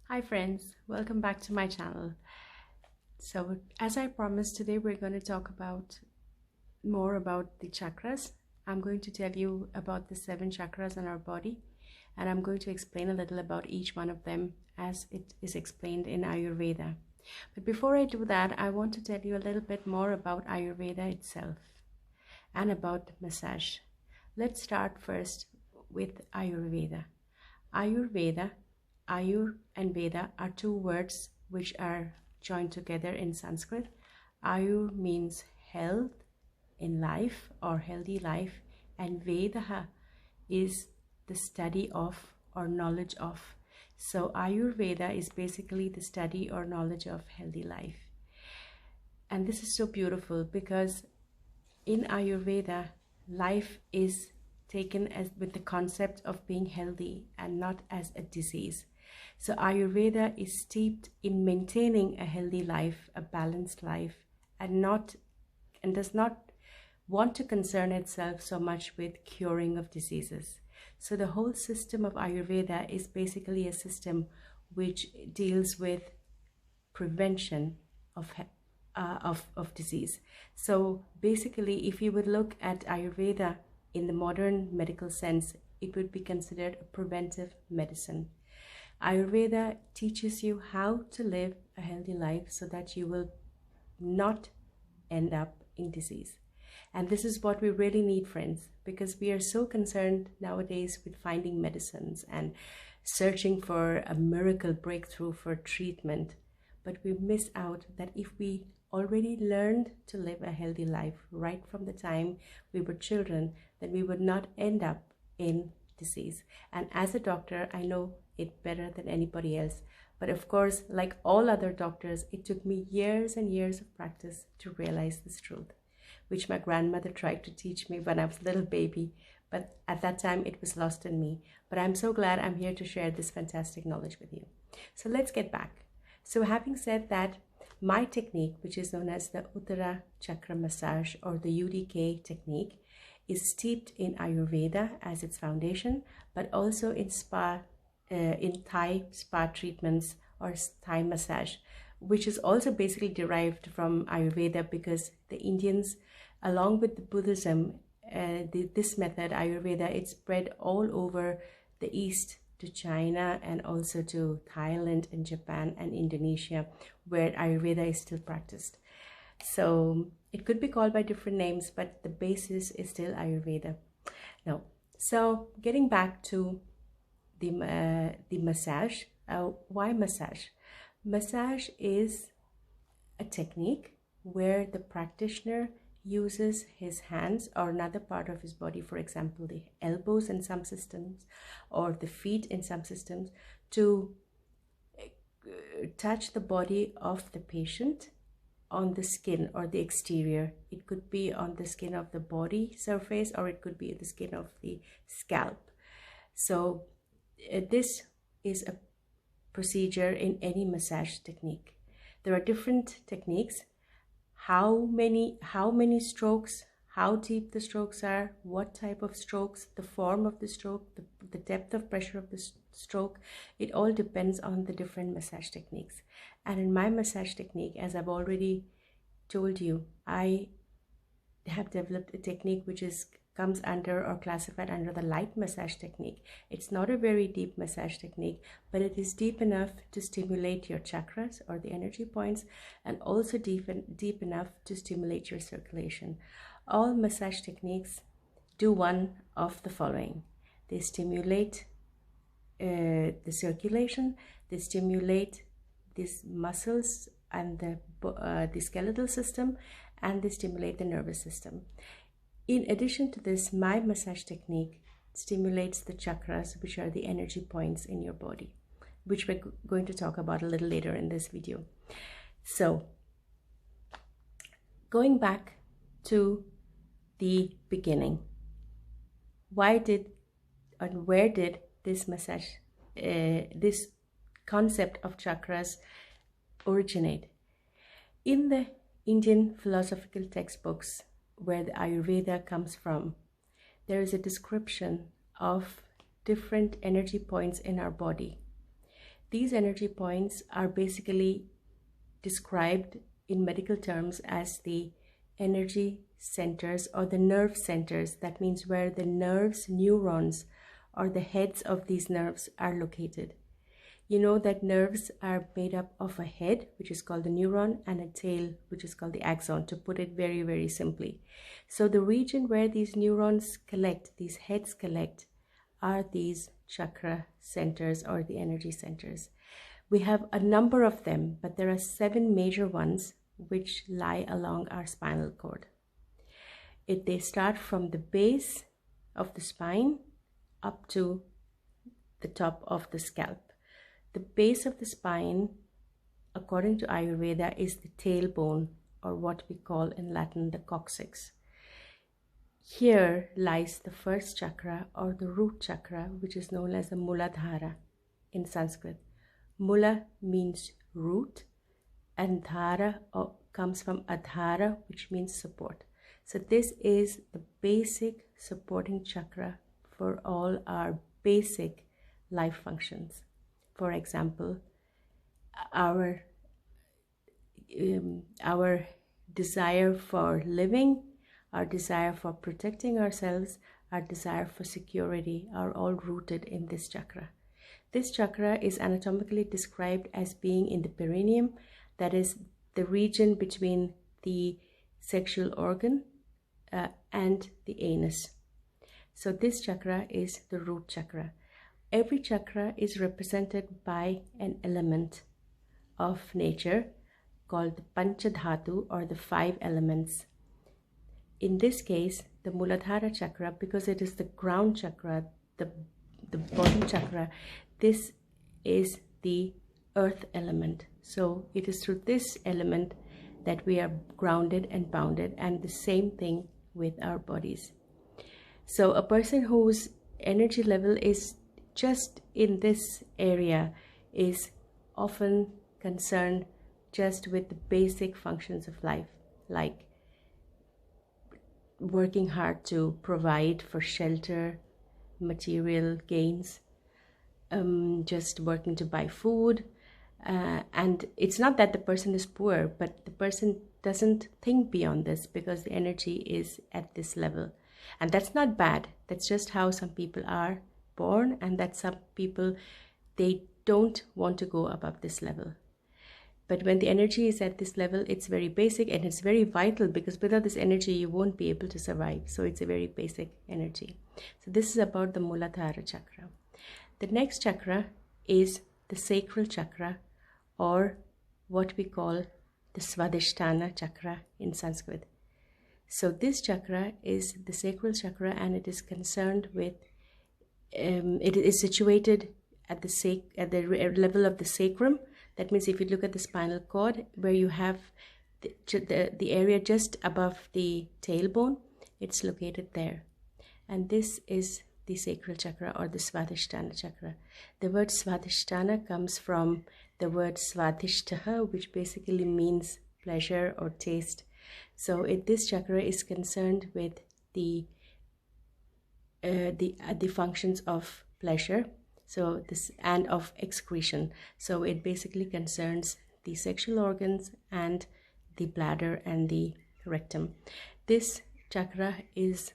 Hi friends, welcome back to my channel. So as I promised, today we're going to talk about more about the chakras. I'm going to tell you about the 7 chakras in our body, and I'm going to explain a little about each one of them as it is explained in Ayurveda. But before I do that, I want to tell you a little bit more about Ayurveda itself and about massage. Let's start first with Ayurveda. Ayurveda, Ayur and Veda are 2 words which are joined together in Sanskrit. Ayur means health in life or healthy life, and Veda is the study of or knowledge of. So Ayurveda is basically the study or knowledge of healthy life. And this is so beautiful because in Ayurveda, life is taken as with the concept of being healthy and not as a disease. So Ayurveda is steeped in maintaining a healthy life, a balanced life, and does not want to concern itself so much with curing of diseases. So the whole system of Ayurveda is basically a system which deals with prevention of disease. So basically, if you would look at Ayurveda in the modern medical sense, it would be considered a preventive medicine. Ayurveda teaches you how to live a healthy life so that you will not end up in disease. And this is what we really need, friends, because we are so concerned nowadays with finding medicines and searching for a miracle breakthrough for treatment. But we miss out that if we already learned to live a healthy life right from the time we were children, then we would not end up in disease. And as a doctor, I know it better than anybody else. But of course, like all other doctors, it took me years and years of practice to realize this truth, which my grandmother tried to teach me when I was a little baby. But at that time, it was lost in me. But I'm so glad I'm here to share this fantastic knowledge with you. So let's get back. So having said that, my technique, which is known as the Uttara Chakra Massage or the UDK technique, is steeped in Ayurveda as its foundation, but also in Thai spa treatments or Thai massage, which is also basically derived from Ayurveda because the Indians, along with the Buddhism, this method, Ayurveda, it's spread all over the East to China and also to Thailand and Japan and Indonesia, where Ayurveda is still practiced. So it could be called by different names, but the basis is still Ayurveda. Now, so getting back to the massage, why massage? Massage is a technique where the practitioner uses his hands or another part of his body, for example, the elbows in some systems or the feet in some systems, to touch the body of the patient on the skin or the exterior. It could be on the skin of the body surface or it could be the skin of the scalp. So this is a procedure in any massage technique. There are different techniques. How many strokes, how deep the strokes are, what type of strokes, the form of the stroke, the depth of pressure of the stroke, it all depends on the different massage techniques. And in my massage technique, as I've already told you, I have developed a technique which comes under or classified under the light massage technique. It's not a very deep massage technique, but it is deep enough to stimulate your chakras or the energy points, and also deep enough to stimulate your circulation. All massage techniques do one of the following. They stimulate the circulation, they stimulate these muscles and the skeletal system, and they stimulate the nervous system. In addition to this, my massage technique stimulates the chakras, which are the energy points in your body, which we're going to talk about a little later in this video. So, going back to the beginning, why did and where did this massage, this concept of chakras originate? In the Indian philosophical textbooks, where the Ayurveda comes from, there is a description of different energy points in our body. These energy points are basically described in medical terms as the energy centers or the nerve centers. That means where the nerves, neurons, or the heads of these nerves are located. You know that nerves are made up of a head, which is called the neuron, and a tail, which is called the axon, to put it very, very simply. So the region where these neurons collect, these heads collect, are these chakra centers or the energy centers. We have a number of them, but there are 7 major ones which lie along our spinal cord. They start from the base of the spine up to the top of the scalp. The base of the spine, according to Ayurveda, is the tailbone, or what we call in Latin the coccyx. Here lies the first chakra or the root chakra, which is known as the Muladhara in Sanskrit. Mula means root, and dhara comes from adhara, which means support. So this is the basic supporting chakra for all our basic life functions. For example, our desire for living, our desire for protecting ourselves, our desire for security are all rooted in this chakra. This chakra is anatomically described as being in the perineum, that is the region between the sexual organ and the anus. So this chakra is the root chakra. Every chakra is represented by an element of nature called the Panchadhatu, or the 5 elements. In this case, the Muladhara chakra, because it is the ground chakra, the bottom chakra, this is the earth element. So it is through this element that we are grounded and bounded, and the same thing with our bodies. So a person whose energy level is just in this area is often concerned just with the basic functions of life, like working hard to provide for shelter, material gains, just working to buy food. And it's not that the person is poor, but the person doesn't think beyond this because the energy is at this level. And that's not bad. That's just how some people are born, and that some people, they don't want to go above this level. But when the energy is at this level, it's very basic and it's very vital, because without this energy, you won't be able to survive. So it's a very basic energy. So this is about the Muladhara chakra. The next chakra is the sacral chakra, or what we call the Svadhisthana chakra in Sanskrit. So this chakra is the sacral chakra, and it is concerned with, it is situated at the level of the sacrum. That means if you look at the spinal cord, where you have the area just above the tailbone, it's located there. And this is the sacral chakra, or the Svadhisthana chakra. The word Svadhisthana comes from the word Svadhishtaha, which basically means pleasure or taste. So this chakra is concerned with the functions of pleasure, so this, and of excretion. So it basically concerns the sexual organs and the bladder and the rectum. This chakra is